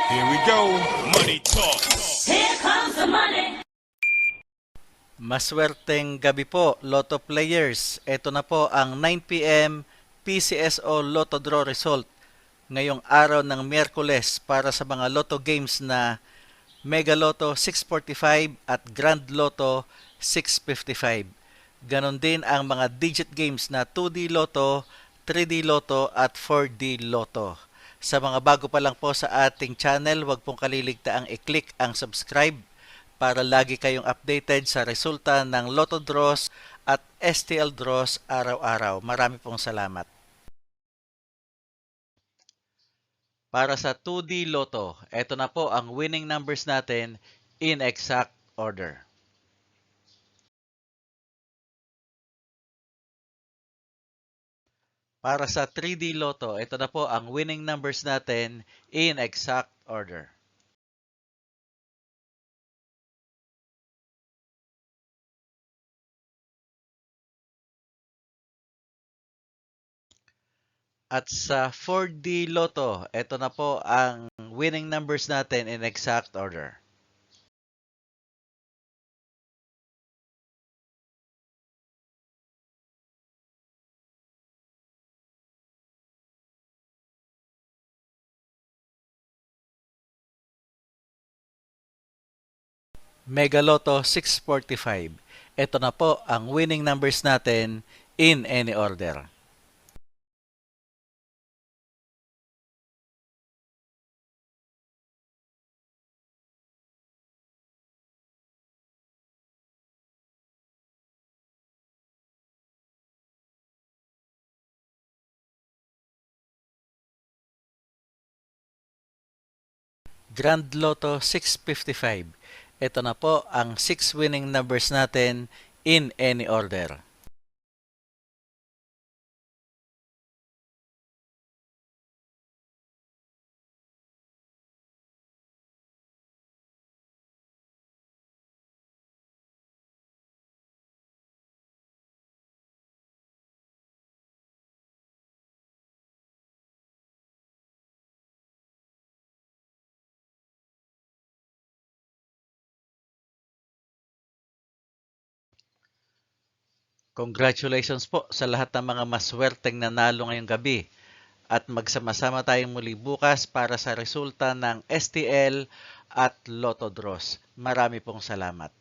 Here we go. Money talk. Here comes the money. Maswerteng gabi po, Lotto players. Ito na po ang 9 p.m. PCSO Lotto Draw result ngayong araw ng Miyerkules para sa mga Lotto games na Mega Lotto 645 at Grand Lotto 655. Ganon din ang mga digit games na 2D Lotto, 3D Lotto at 4D Lotto. Sa mga bago pa lang po sa ating channel, huwag pong kaliligtaang i-click ang subscribe para lagi kayong updated sa resulta ng Lotto Draws at STL Draws araw-araw. Marami pong salamat. Para sa 2D Lotto, ito na po ang winning numbers natin in exact order. Para sa 3D Lotto, ito na po ang winning numbers natin in exact order. At sa 4D Lotto, ito na po ang winning numbers natin in exact order. Mega Lotto 645. Ito na po ang winning numbers natin in any order. Grand Lotto 655. Ito na po ang 6 winning numbers natin in any order. Congratulations po sa lahat ng mga maswerteng nanalo ngayong gabi. At magsama-sama tayong muli bukas para sa resulta ng STL at Lotto Draws. Marami pong salamat.